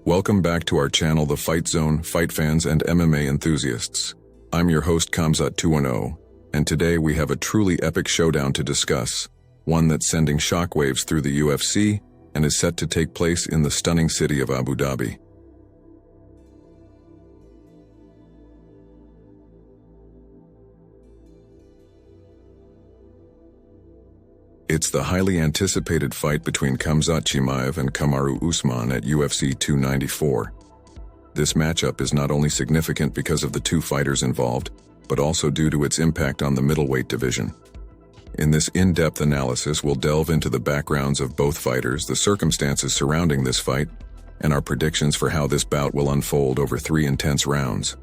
Welcome back to our channel, The Fight Zone, fight fans and MMA enthusiasts. I'm your host Khamzat Chimaev, and today we have a truly epic showdown to discuss, one that's sending shockwaves through the UFC and is set to take place in the stunning city of Abu Dhabi. It's the highly anticipated fight between Khamzat Chimaev and Kamaru Usman at UFC 294. This matchup is not only significant because of the two fighters involved, but also due to its impact on the middleweight division. In this in-depth analysis, we'll delve into the backgrounds of both fighters, the circumstances surrounding this fight, and our predictions for how this bout will unfold over 3 intense rounds.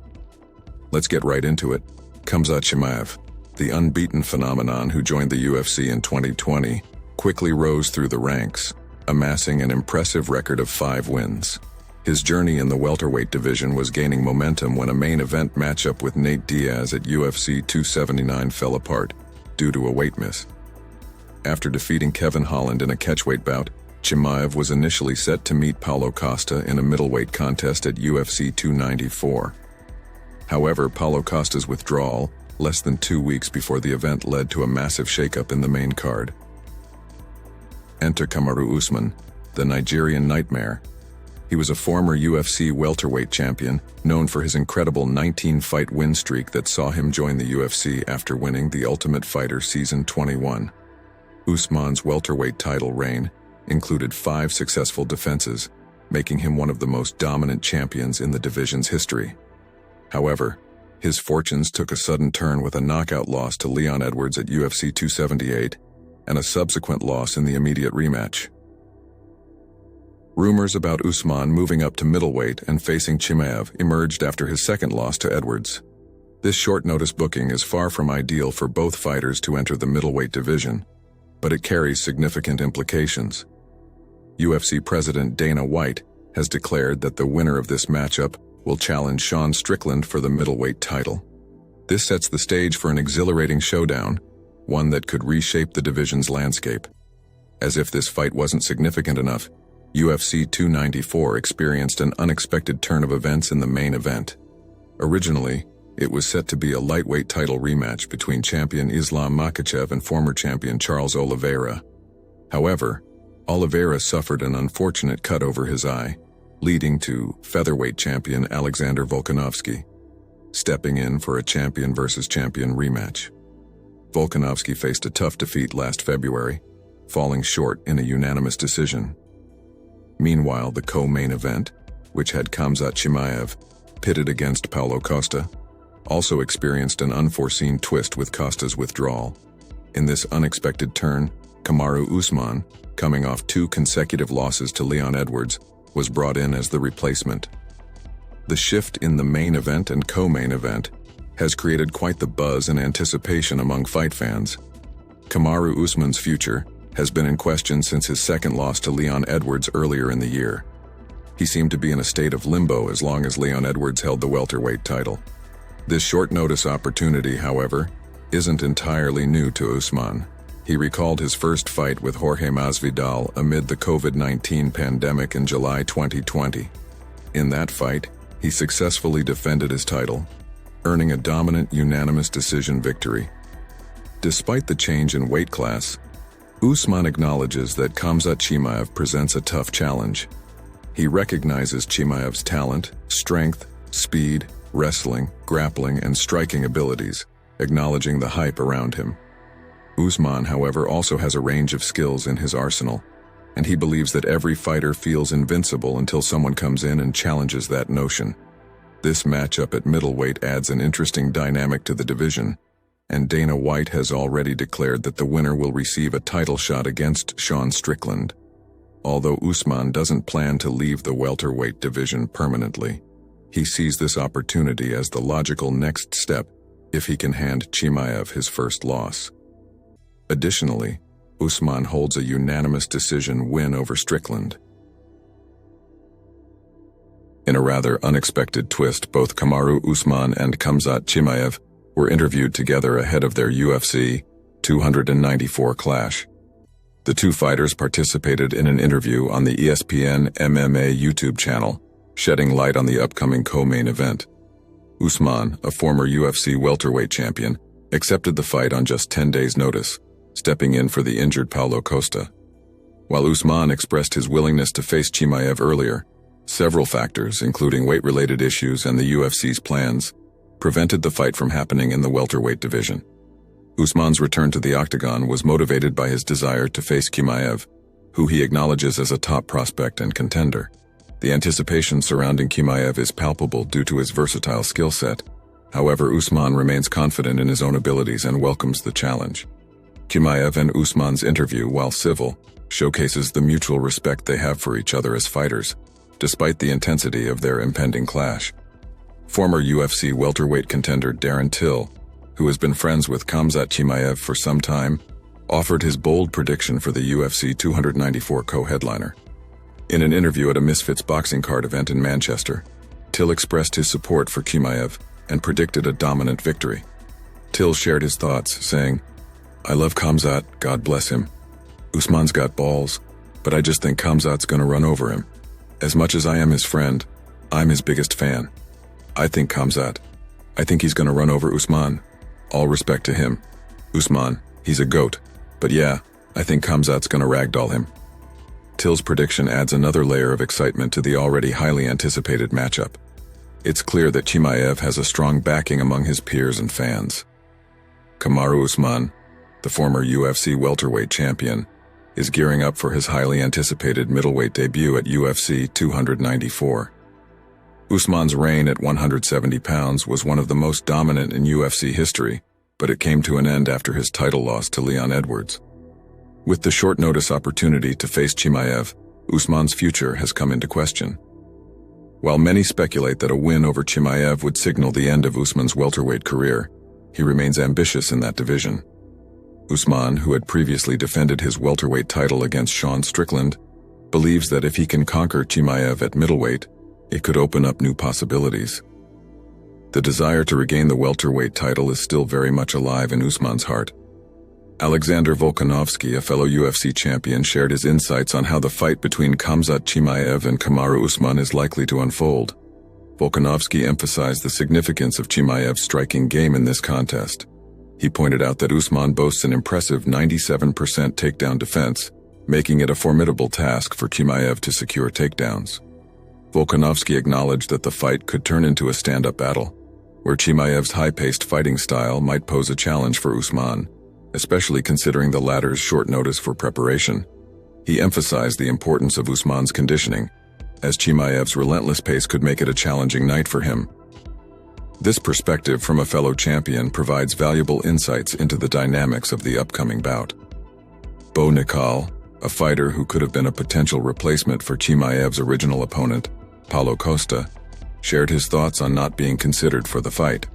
Let's get right into it. Khamzat Chimaev, the unbeaten phenomenon who joined the UFC in 2020, quickly rose through the ranks, amassing an impressive record of 5 wins. His journey in the welterweight division was gaining momentum when a main event matchup with Nate Diaz at UFC 279 fell apart due to a weight miss. After defeating Kevin Holland in a catchweight bout, Chimaev was initially set to meet Paulo Costa in a middleweight contest at UFC 294. However, Paulo Costa's withdrawal, less than 2 weeks before the event, led to a massive shakeup in the main card. Enter Kamaru Usman, the Nigerian nightmare. He was a former UFC welterweight champion, known for his incredible 19-fight win streak that saw him join the UFC after winning The Ultimate Fighter Season 21. Usman's welterweight title reign included 5 successful defenses, making him one of the most dominant champions in the division's history. However, his fortunes took a sudden turn with a knockout loss to Leon Edwards at UFC 278 and a subsequent loss in the immediate rematch. Rumors about Usman moving up to middleweight and facing Chimaev emerged after his second loss to Edwards. This short-notice booking is far from ideal for both fighters to enter the middleweight division, but it carries significant implications. UFC President Dana White has declared that the winner of this matchup will challenge Sean Strickland for the middleweight title. This sets the stage for an exhilarating showdown, one that could reshape the division's landscape. As if this fight wasn't significant enough, UFC 294 experienced an unexpected turn of events in the main event. Originally, it was set to be a lightweight title rematch between champion Islam Makhachev and former champion Charles Oliveira. However, Oliveira suffered an unfortunate cut over his eye, leading to featherweight champion Alexander Volkanovski stepping in for a champion versus champion rematch. Volkanovski faced a tough defeat last February, falling short in a unanimous decision. Meanwhile, the co-main event, which had Khamzat Chimaev pitted against Paulo Costa, also experienced an unforeseen twist with Costa's withdrawal. In this unexpected turn, Kamaru Usman, coming off 2 consecutive losses to Leon Edwards, was brought in as the replacement. The shift in the main event and co-main event has created quite the buzz and anticipation among fight fans. Kamaru Usman's future has been in question since his second loss to Leon Edwards earlier in the year. He seemed to be in a state of limbo as long as Leon Edwards held the welterweight title. This short-notice opportunity, however, isn't entirely new to Usman. He recalled his first fight with Jorge Masvidal amid the COVID-19 pandemic in July 2020. In that fight, he successfully defended his title, earning a dominant unanimous decision victory. Despite the change in weight class, Usman acknowledges that Khamzat Chimaev presents a tough challenge. He recognizes Chimaev's talent, strength, speed, wrestling, grappling, and striking abilities, acknowledging the hype around him. Usman, however, also has a range of skills in his arsenal, and he believes that every fighter feels invincible until someone comes in and challenges that notion. This matchup at middleweight adds an interesting dynamic to the division, and Dana White has already declared that the winner will receive a title shot against Sean Strickland. Although Usman doesn't plan to leave the welterweight division permanently, he sees this opportunity as the logical next step if he can hand Chimaev his first loss. Additionally, Usman holds a unanimous decision win over Strickland. In a rather unexpected twist, both Kamaru Usman and Khamzat Chimaev were interviewed together ahead of their UFC 294 clash. The two fighters participated in an interview on the ESPN MMA YouTube channel, shedding light on the upcoming co-main event. Usman, a former UFC welterweight champion, accepted the fight on just 10 days' notice, stepping in for the injured Paulo Costa. While Usman expressed his willingness to face Chimaev earlier, several factors, including weight-related issues and the UFC's plans, prevented the fight from happening in the welterweight division. Usman's return to the octagon was motivated by his desire to face Chimaev, who he acknowledges as a top prospect and contender. The anticipation surrounding Chimaev is palpable due to his versatile skill set. However, Usman remains confident in his own abilities and welcomes the challenge. Chimaev and Usman's interview, while civil, showcases the mutual respect they have for each other as fighters, despite the intensity of their impending clash. Former UFC welterweight contender Darren Till, who has been friends with Khamzat Chimaev for some time, offered his bold prediction for the UFC 294 co-headliner. In an interview at a Misfits boxing card event in Manchester, Till expressed his support for Chimaev and predicted a dominant victory. Till shared his thoughts, saying, "I love Khamzat, God bless him. Usman's got balls, but I just think Khamzat's gonna run over him. As much as I am his friend, I'm his biggest fan. I think he's gonna run over Usman. All respect to him. Usman, he's a goat. But yeah, I think Khamzat's gonna ragdoll him." Till's prediction adds another layer of excitement to the already highly anticipated matchup. It's clear that Chimaev has a strong backing among his peers and fans. Kamaru Usman, the former UFC welterweight champion, is gearing up for his highly anticipated middleweight debut at UFC 294. Usman's reign at 170 pounds was one of the most dominant in UFC history, but it came to an end after his title loss to Leon Edwards. With the short notice opportunity to face Chimaev, Usman's future has come into question. While many speculate that a win over Chimaev would signal the end of Usman's welterweight career, he remains ambitious in that division. Usman, who had previously defended his welterweight title against Sean Strickland, believes that if he can conquer Chimaev at middleweight, it could open up new possibilities. The desire to regain the welterweight title is still very much alive in Usman's heart. Alexander Volkanovski, a fellow UFC champion, shared his insights on how the fight between Khamzat Chimaev and Kamaru Usman is likely to unfold. Volkanovski emphasized the significance of Chimaev's striking game in this contest. He pointed out that Usman boasts an impressive 97% takedown defense, making it a formidable task for Chimaev to secure takedowns. Volkanovski acknowledged that the fight could turn into a stand-up battle, where Chimaev's high-paced fighting style might pose a challenge for Usman, especially considering the latter's short notice for preparation. He emphasized the importance of Usman's conditioning, as Chimaev's relentless pace could make it a challenging night for him. This perspective from a fellow champion provides valuable insights into the dynamics of the upcoming bout. Bo Nickal, a fighter who could have been a potential replacement for Chimaev's original opponent, Paulo Costa, shared his thoughts on not being considered for the fight.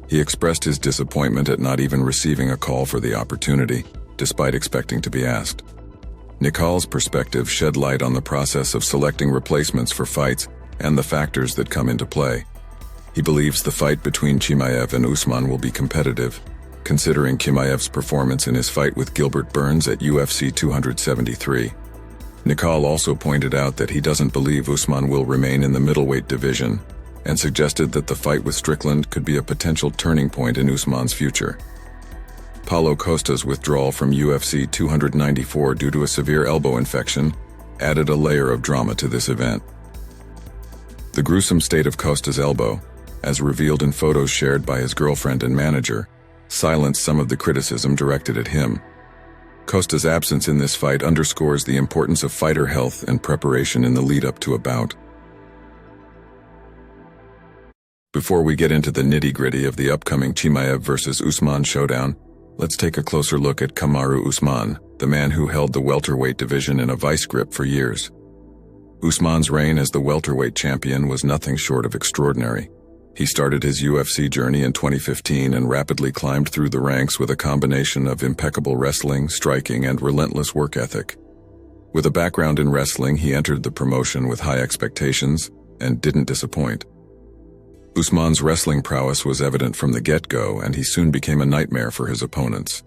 He expressed his disappointment at not even receiving a call for the opportunity, despite expecting to be asked. Nickal's perspective shed light on the process of selecting replacements for fights and the factors that come into play. He believes the fight between Chimaev and Usman will be competitive, considering Chimaev's performance in his fight with Gilbert Burns at UFC 273. Nickal also pointed out that he doesn't believe Usman will remain in the middleweight division, and suggested that the fight with Strickland could be a potential turning point in Usman's future. Paulo Costa's withdrawal from UFC 294 due to a severe elbow infection added a layer of drama to this event. The gruesome state of Costa's elbow, as revealed in photos shared by his girlfriend and manager, silenced some of the criticism directed at him. Costa's absence in this fight underscores the importance of fighter health and preparation in the lead-up to a bout. Before we get into the nitty-gritty of the upcoming Chimaev vs. Usman showdown, let's take a closer look at Kamaru Usman, the man who held the welterweight division in a vice grip for years. Usman's reign as the welterweight champion was nothing short of extraordinary. He started his UFC journey in 2015 and rapidly climbed through the ranks with a combination of impeccable wrestling, striking, and relentless work ethic. With a background in wrestling, he entered the promotion with high expectations and didn't disappoint. Usman's wrestling prowess was evident from the get-go, and he soon became a nightmare for his opponents.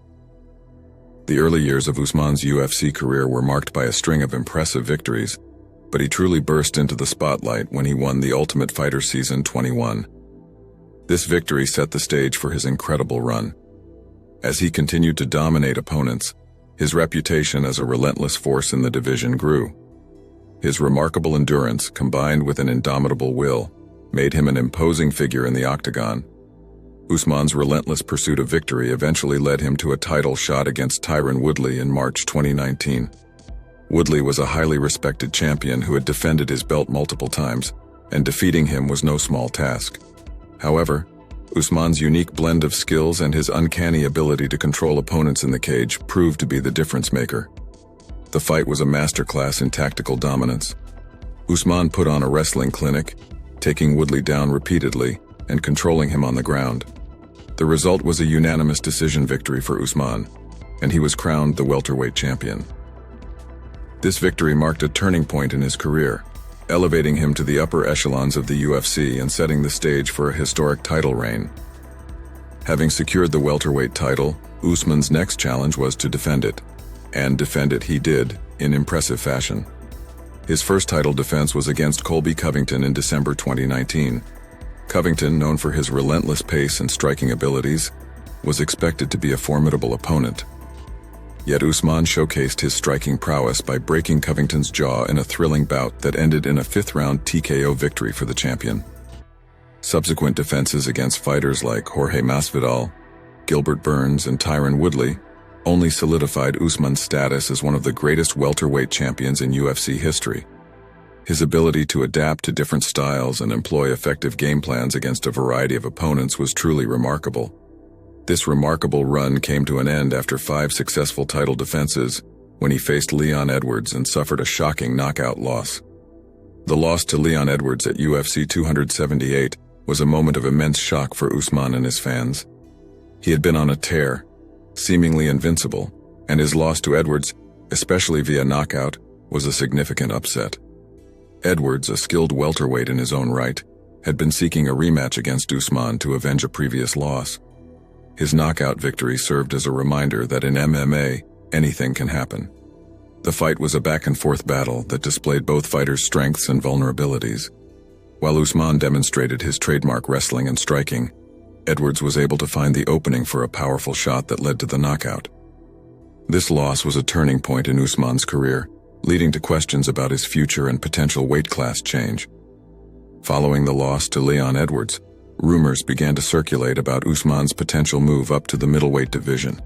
The early years of Usman's UFC career were marked by a string of impressive victories, but he truly burst into the spotlight when he won the Ultimate Fighter Season 21. This victory set the stage for his incredible run. As he continued to dominate opponents, his reputation as a relentless force in the division grew. His remarkable endurance, combined with an indomitable will, made him an imposing figure in the octagon. Usman's relentless pursuit of victory eventually led him to a title shot against Tyron Woodley in March 2019. Woodley was a highly respected champion who had defended his belt multiple times, and defeating him was no small task. However, Usman's unique blend of skills and his uncanny ability to control opponents in the cage proved to be the difference maker. The fight was a masterclass in tactical dominance. Usman put on a wrestling clinic, taking Woodley down repeatedly and controlling him on the ground. The result was a unanimous decision victory for Usman, and he was crowned the welterweight champion. This victory marked a turning point in his career, elevating him to the upper echelons of the UFC and setting the stage for a historic title reign. Having secured the welterweight title, Usman's next challenge was to defend it, and defend it he did in impressive fashion. His first title defense was against Colby Covington in December 2019. Covington, known for his relentless pace and striking abilities, was expected to be a formidable opponent. Yet Usman showcased his striking prowess by breaking Covington's jaw in a thrilling bout that ended in a fifth-round TKO victory for the champion. Subsequent defenses against fighters like Jorge Masvidal, Gilbert Burns, and Tyron Woodley only solidified Usman's status as one of the greatest welterweight champions in UFC history. His ability to adapt to different styles and employ effective game plans against a variety of opponents was truly remarkable. This remarkable run came to an end after 5 successful title defenses when he faced Leon Edwards and suffered a shocking knockout loss. The loss to Leon Edwards at UFC 278 was a moment of immense shock for Usman and his fans. He had been on a tear, seemingly invincible, and his loss to Edwards, especially via knockout, was a significant upset. Edwards, a skilled welterweight in his own right, had been seeking a rematch against Usman to avenge a previous loss. His knockout victory served as a reminder that in MMA, anything can happen. The fight was a back-and-forth battle that displayed both fighters' strengths and vulnerabilities. While Usman demonstrated his trademark wrestling and striking, Edwards was able to find the opening for a powerful shot that led to the knockout. This loss was a turning point in Usman's career, leading to questions about his future and potential weight class change. Following the loss to Leon Edwards, rumors began to circulate about Usman's potential move up to the middleweight division.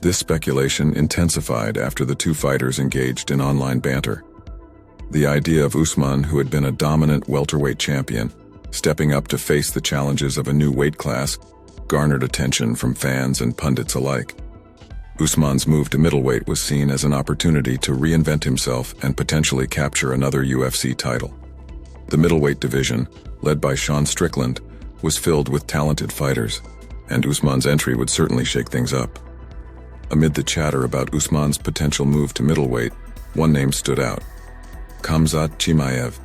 This speculation intensified after the two fighters engaged in online banter. The idea of Usman, who had been a dominant welterweight champion, stepping up to face the challenges of a new weight class, garnered attention from fans and pundits alike. Usman's move to middleweight was seen as an opportunity to reinvent himself and potentially capture another UFC title. The middleweight division, led by Sean Strickland, was filled with talented fighters, and Usman's entry would certainly shake things up. Amid the chatter about Usman's potential move to middleweight, one name stood out: Khamzat Chimaev.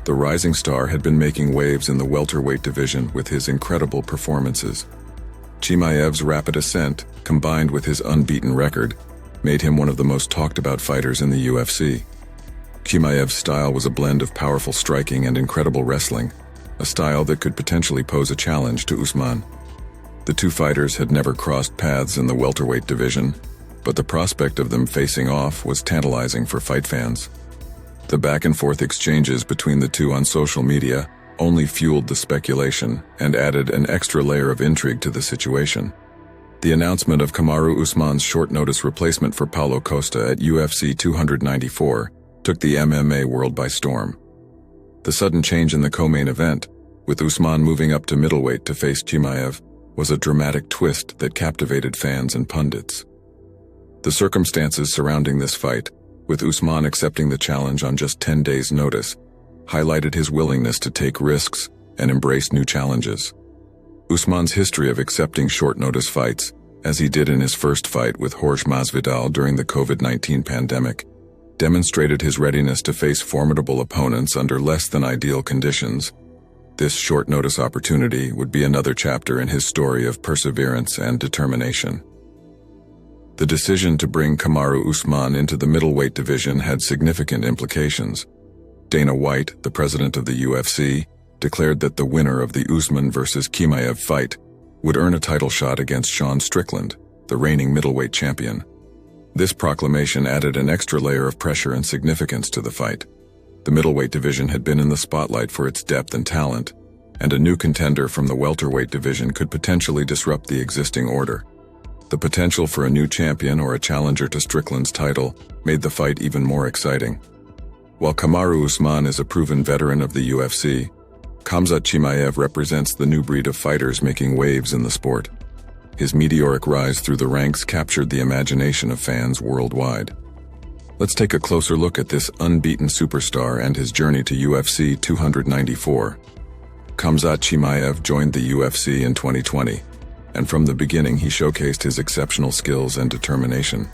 The rising star had been making waves in the welterweight division with his incredible performances. Chimaev's rapid ascent, combined with his unbeaten record, made him one of the most talked-about fighters in the UFC. Chimaev's style was a blend of powerful striking and incredible wrestling, a style that could potentially pose a challenge to Usman. The two fighters had never crossed paths in the welterweight division, but the prospect of them facing off was tantalizing for fight fans. The back-and-forth exchanges between the two on social media only fueled the speculation and added an extra layer of intrigue to the situation. The announcement of Kamaru Usman's short-notice replacement for Paulo Costa at UFC 294 took the MMA world by storm. The sudden change in the co-main event, with Usman moving up to middleweight to face Chimaev, was a dramatic twist that captivated fans and pundits. The circumstances surrounding this fight, with Usman accepting the challenge on just 10 days' notice, highlighted his willingness to take risks and embrace new challenges. Usman's history of accepting short-notice fights, as he did in his first fight with Jorge Masvidal during the COVID-19 pandemic, demonstrated his readiness to face formidable opponents under less than ideal conditions. This short-notice opportunity would be another chapter in his story of perseverance and determination. The decision to bring Kamaru Usman into the middleweight division had significant implications. Dana White, the president of the UFC, declared that the winner of the Usman vs. Chimaev fight would earn a title shot against Sean Strickland, the reigning middleweight champion. This proclamation added an extra layer of pressure and significance to the fight. The middleweight division had been in the spotlight for its depth and talent, and a new contender from the welterweight division could potentially disrupt the existing order. The potential for a new champion or a challenger to Strickland's title made the fight even more exciting. While Kamaru Usman is a proven veteran of the UFC, Khamzat Chimaev represents the new breed of fighters making waves in the sport. His meteoric rise through the ranks captured the imagination of fans worldwide. Let's take a closer look at this unbeaten superstar and his journey to UFC 294. Khamzat Chimaev joined the UFC in 2020, and from the beginning he showcased his exceptional skills and determination.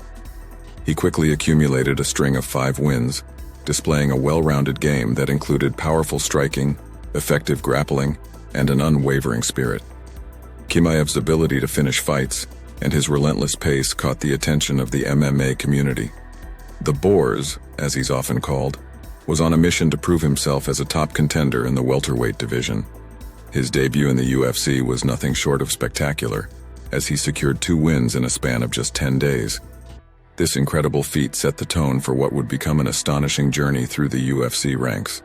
He quickly accumulated a string of 5 wins, displaying a well-rounded game that included powerful striking, effective grappling, and an unwavering spirit. Chimaev's ability to finish fights and his relentless pace caught the attention of the MMA community. The Borz, as he's often called, was on a mission to prove himself as a top contender in the welterweight division. His debut in the UFC was nothing short of spectacular, as he secured 2 wins in a span of just 10 days. This incredible feat set the tone for what would become an astonishing journey through the UFC ranks.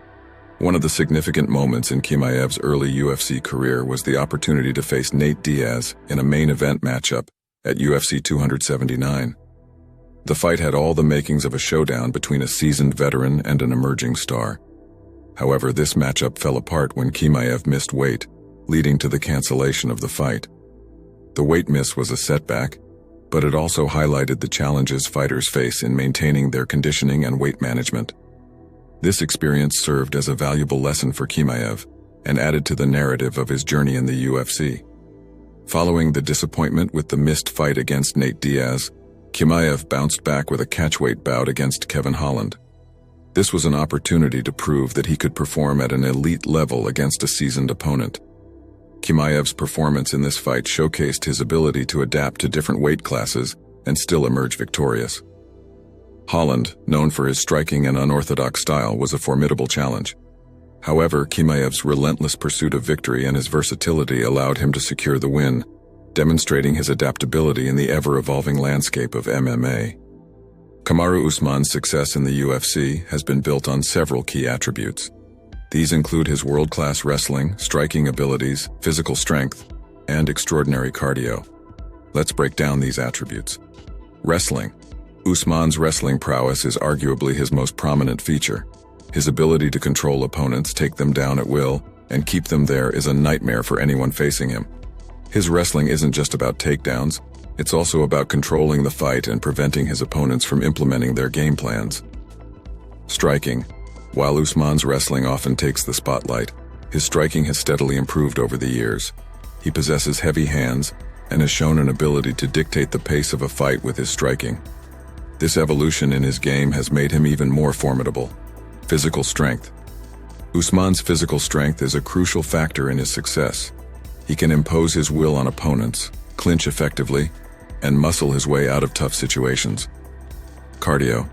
One of the significant moments in Chimaev's early UFC career was the opportunity to face Nate Diaz in a main event matchup at UFC 279. The fight had all the makings of a showdown between a seasoned veteran and an emerging star. However, this matchup fell apart when Chimaev missed weight, leading to the cancellation of the fight. The weight miss was a setback, but it also highlighted the challenges fighters face in maintaining their conditioning and weight management. This experience served as a valuable lesson for Chimaev and added to the narrative of his journey in the UFC. Following the disappointment with the missed fight against Nate Diaz, Chimaev bounced back with a catchweight bout against Kevin Holland. This was an opportunity to prove that he could perform at an elite level against a seasoned opponent. Chimaev's performance in this fight showcased his ability to adapt to different weight classes and still emerge victorious. Holland, known for his striking and unorthodox style, was a formidable challenge. However, Chimaev's relentless pursuit of victory and his versatility allowed him to secure the win, demonstrating his adaptability in the ever-evolving landscape of MMA. Kamaru Usman's success in the UFC has been built on several key attributes. These include his world-class wrestling, striking abilities, physical strength, and extraordinary cardio. Let's break down these attributes. Wrestling. Usman's wrestling prowess is arguably his most prominent feature. His ability to control opponents, take them down at will, and keep them there is a nightmare for anyone facing him. His wrestling isn't just about takedowns, it's also about controlling the fight and preventing his opponents from implementing their game plans. Striking. While Usman's wrestling often takes the spotlight, his striking has steadily improved over the years. He possesses heavy hands and has shown an ability to dictate the pace of a fight with his striking. This evolution in his game has made him even more formidable. Physical strength. Usman's physical strength is a crucial factor in his success. He can impose his will on opponents, clinch effectively, and muscle his way out of tough situations. Cardio.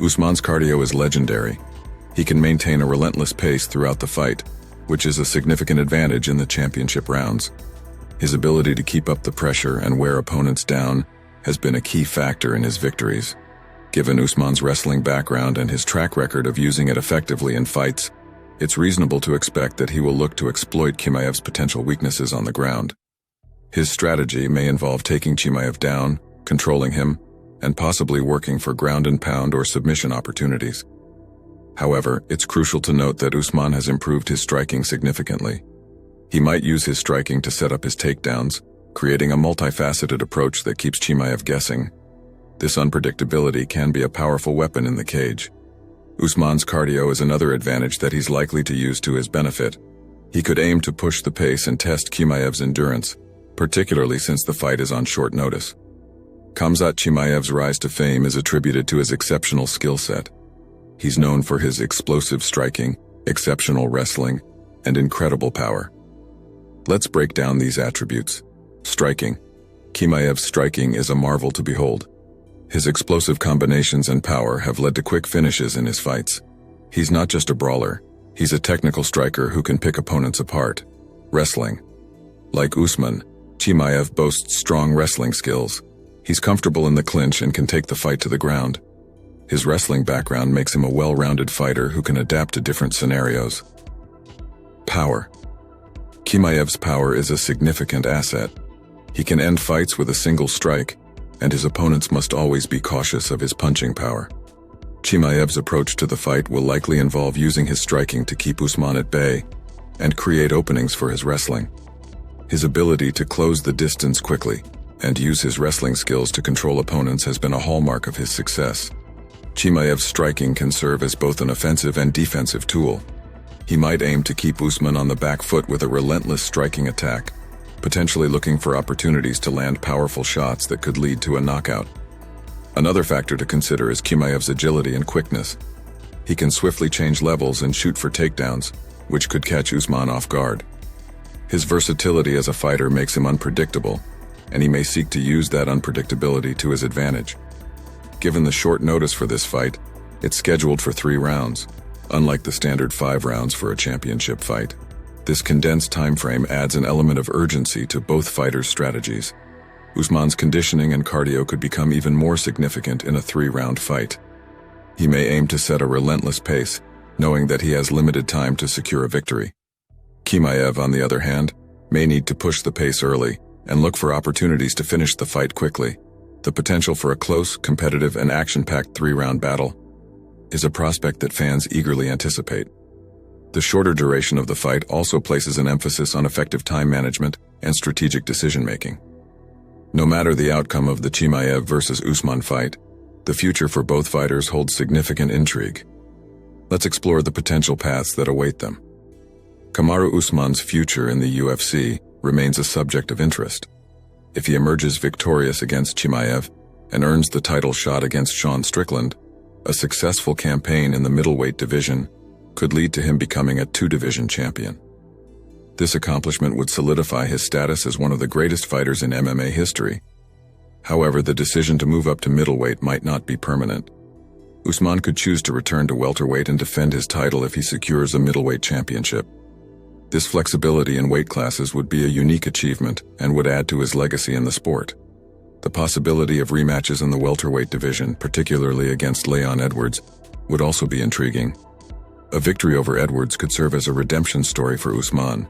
Usman's cardio is legendary. He can maintain a relentless pace throughout the fight, which is a significant advantage in the championship rounds. His ability to keep up the pressure and wear opponents down has been a key factor in his victories. Given Usman's wrestling background and his track record of using it effectively in fights, it's reasonable to expect that he will look to exploit Chimaev's potential weaknesses on the ground. His strategy may involve taking Chimaev down, controlling him, and possibly working for ground and pound or submission opportunities. However, it's crucial to note that Usman has improved his striking significantly. He might use his striking to set up his takedowns, creating a multifaceted approach that keeps Chimaev guessing. This unpredictability can be a powerful weapon in the cage. Usman's cardio is another advantage that he's likely to use to his benefit. He could aim to push the pace and test Chimaev's endurance, particularly since the fight is on short notice. Khamzat Chimaev's rise to fame is attributed to his exceptional skill set. He's known for his explosive striking, exceptional wrestling, and incredible power. Let's break down these attributes. Striking. Chimaev's striking is a marvel to behold. His explosive combinations and power have led to quick finishes in his fights. He's not just a brawler, he's a technical striker who can pick opponents apart. Wrestling. Like Usman, Chimaev boasts strong wrestling skills. He's comfortable in the clinch and can take the fight to the ground. His wrestling background makes him a well-rounded fighter who can adapt to different scenarios. Power. Chimaev's power is a significant asset. He can end fights with a single strike, and his opponents must always be cautious of his punching power. Chimaev's approach to the fight will likely involve using his striking to keep Usman at bay and create openings for his wrestling. His ability to close the distance quickly and use his wrestling skills to control opponents has been a hallmark of his success. Chimaev's striking can serve as both an offensive and defensive tool. He might aim to keep Usman on the back foot with a relentless striking attack, potentially looking for opportunities to land powerful shots that could lead to a knockout. Another factor to consider is Chimaev's agility and quickness. He can swiftly change levels and shoot for takedowns, which could catch Usman off guard. His versatility as a fighter makes him unpredictable, and he may seek to use that unpredictability to his advantage. Given the short notice for this fight, it's scheduled for 3 rounds, unlike the standard 5 rounds for a championship fight. This condensed time frame adds an element of urgency to both fighters' strategies. Usman's conditioning and cardio could become even more significant in a 3-round fight. He may aim to set a relentless pace, knowing that he has limited time to secure a victory. Chimaev, on the other hand, may need to push the pace early and look for opportunities to finish the fight quickly. The potential for a close, competitive, and action-packed 3-round battle is a prospect that fans eagerly anticipate. The shorter duration of the fight also places an emphasis on effective time management and strategic decision-making. No matter the outcome of the Chimaev versus Usman fight, the future for both fighters holds significant intrigue. Let's explore the potential paths that await them. Kamaru Usman's future in the UFC remains a subject of interest. If he emerges victorious against Chimaev and earns the title shot against Sean Strickland, a successful campaign in the middleweight division could lead to him becoming a 2-division champion. This accomplishment would solidify his status as one of the greatest fighters in MMA history. However, the decision to move up to middleweight might not be permanent. Usman could choose to return to welterweight and defend his title if he secures a middleweight championship. This flexibility in weight classes would be a unique achievement and would add to his legacy in the sport. The possibility of rematches in the welterweight division, particularly against Leon Edwards, would also be intriguing. A victory over Edwards could serve as a redemption story for Usman.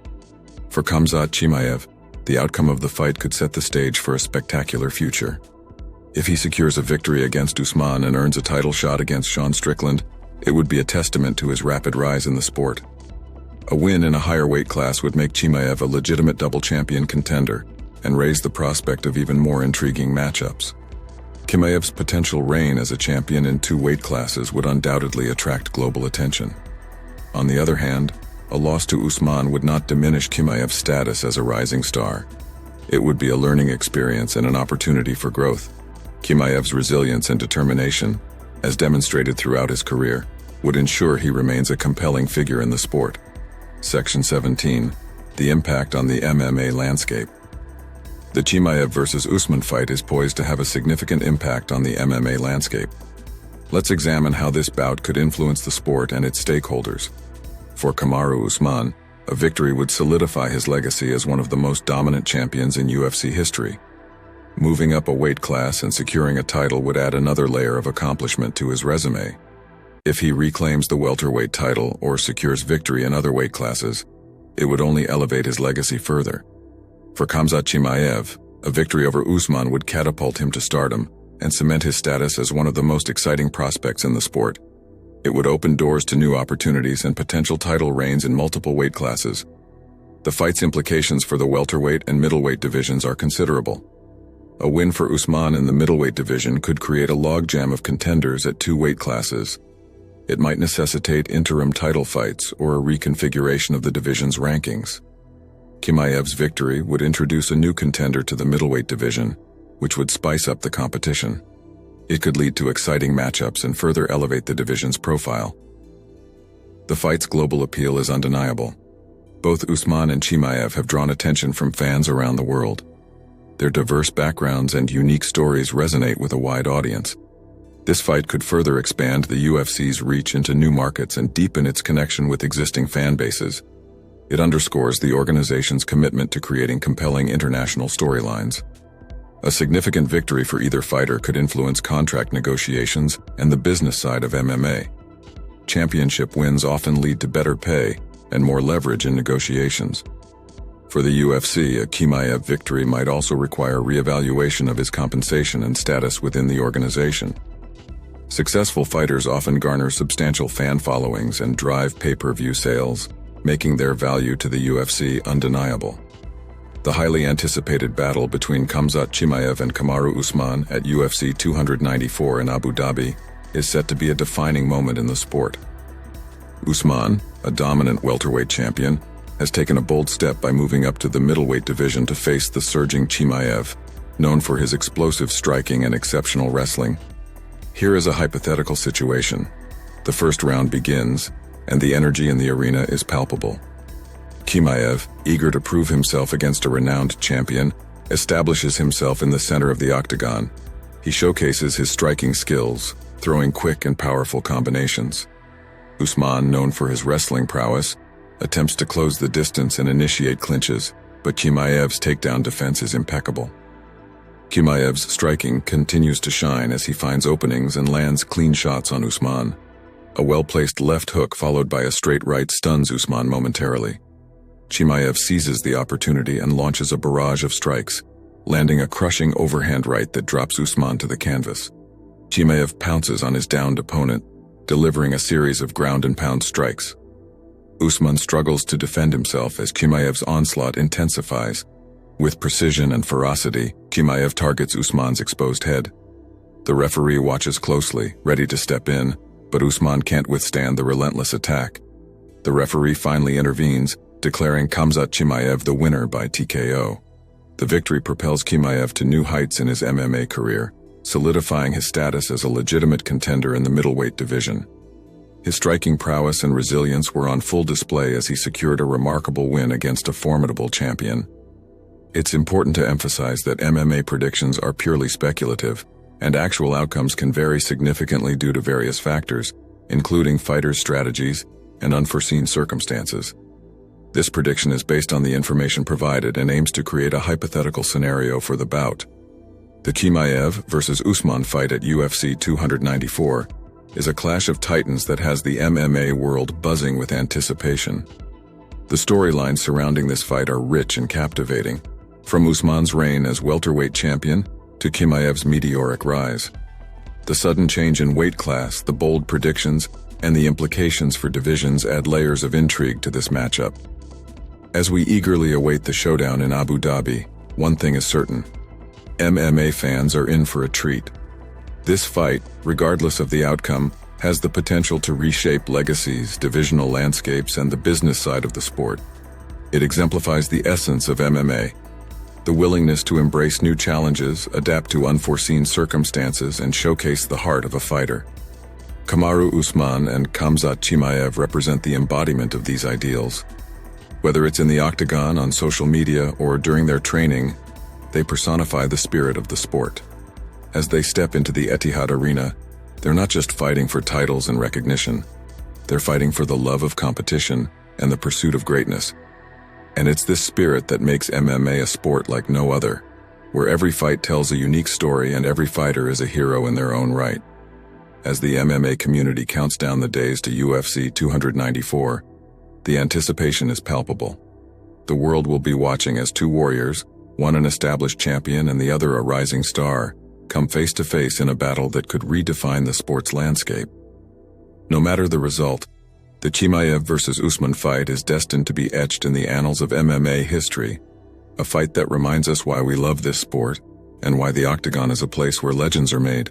For Khamzat Chimaev, the outcome of the fight could set the stage for a spectacular future. If he secures a victory against Usman and earns a title shot against Sean Strickland, it would be a testament to his rapid rise in the sport. A win in a higher weight class would make Chimaev a legitimate double champion contender and raise the prospect of even more intriguing matchups. Chimaev's potential reign as a champion in 2 weight classes would undoubtedly attract global attention. On the other hand, a loss to Usman would not diminish Chimaev's status as a rising star. It would be a learning experience and an opportunity for growth. Chimaev's resilience and determination, as demonstrated throughout his career, would ensure he remains a compelling figure in the sport. Section 17. The impact on the MMA landscape. The Chimaev versus Usman fight is poised to have a significant impact on the MMA landscape. Let's examine how this bout could influence the sport and its stakeholders. For Kamaru Usman, a victory would solidify his legacy as one of the most dominant champions in UFC history. Moving up a weight class and securing a title would add another layer of accomplishment to his resume. If he reclaims the welterweight title or secures victory in other weight classes, it would only elevate his legacy further. For Khamzat Chimaev, a victory over Usman would catapult him to stardom and cement his status as one of the most exciting prospects in the sport. It would open doors to new opportunities and potential title reigns in multiple weight classes. The fight's implications for the welterweight and middleweight divisions are considerable. A win for Usman in the middleweight division could create a logjam of contenders at 2 weight classes. It might necessitate interim title fights or a reconfiguration of the division's rankings. Chimaev's victory would introduce a new contender to the middleweight division, which would spice up the competition. It could lead to exciting matchups and further elevate the division's profile. The fight's global appeal is undeniable. Both Usman and Chimaev have drawn attention from fans around the world. Their diverse backgrounds and unique stories resonate with a wide audience. This fight could further expand the UFC's reach into new markets and deepen its connection with existing fan bases. It underscores the organization's commitment to creating compelling international storylines. A significant victory for either fighter could influence contract negotiations and the business side of MMA. Championship wins often lead to better pay and more leverage in negotiations. For the UFC, a Chimaev victory might also require reevaluation of his compensation and status within the organization. Successful fighters often garner substantial fan followings and drive pay-per-view sales, making their value to the UFC undeniable. The highly anticipated battle between Khamzat Chimaev and Kamaru Usman at UFC 294 in Abu Dhabi is set to be a defining moment in the sport. Usman, a dominant welterweight champion, has taken a bold step by moving up to the middleweight division to face the surging Chimaev, known for his explosive striking and exceptional wrestling. Here is a hypothetical situation. The first round begins, and the energy in the arena is palpable. Chimaev, eager to prove himself against a renowned champion, establishes himself in the center of the octagon. He showcases his striking skills, throwing quick and powerful combinations. Usman, known for his wrestling prowess, attempts to close the distance and initiate clinches, but Chimaev's takedown defense is impeccable. Chimaev's striking continues to shine as he finds openings and lands clean shots on Usman. A well-placed left hook followed by a straight right stuns Usman momentarily. Chimaev seizes the opportunity and launches a barrage of strikes, landing a crushing overhand right that drops Usman to the canvas. Chimaev pounces on his downed opponent, delivering a series of ground-and-pound strikes. Usman struggles to defend himself as Chimaev's onslaught intensifies. With precision and ferocity, Chimaev targets Usman's exposed head. The referee watches closely, ready to step in, but Usman can't withstand the relentless attack. The referee finally intervenes, declaring Khamzat Chimaev the winner by TKO. The victory propels Chimaev to new heights in his MMA career, solidifying his status as a legitimate contender in the middleweight division. His striking prowess and resilience were on full display as he secured a remarkable win against a formidable champion. It's important to emphasize that MMA predictions are purely speculative, and actual outcomes can vary significantly due to various factors, including fighters' strategies and unforeseen circumstances. This prediction is based on the information provided and aims to create a hypothetical scenario for the bout. The Chimaev versus Usman fight at UFC 294 is a clash of titans that has the MMA world buzzing with anticipation. The storylines surrounding this fight are rich and captivating, from Usman's reign as welterweight champion to Chimaev's meteoric rise. The sudden change in weight class, the bold predictions, and the implications for divisions add layers of intrigue to this matchup. As we eagerly await the showdown in Abu Dhabi, one thing is certain: MMA fans are in for a treat. This fight, regardless of the outcome, has the potential to reshape legacies, divisional landscapes, and the business side of the sport. It exemplifies the essence of MMA: the willingness to embrace new challenges, adapt to unforeseen circumstances, and showcase the heart of a fighter. Kamaru Usman and Khamzat Chimaev represent the embodiment of these ideals. Whether it's in the octagon, on social media, or during their training, they personify the spirit of the sport. As they step into the Etihad Arena, they're not just fighting for titles and recognition. They're fighting for the love of competition and the pursuit of greatness. And it's this spirit that makes MMA a sport like no other, where every fight tells a unique story and every fighter is a hero in their own right. As the MMA community counts down the days to UFC 294, the anticipation is palpable. The world will be watching as two warriors, one an established champion and the other a rising star, come face to face in a battle that could redefine the sport's landscape. No matter the result, the Chimaev versus Usman fight is destined to be etched in the annals of MMA history, a fight that reminds us why we love this sport and why the octagon is a place where legends are made.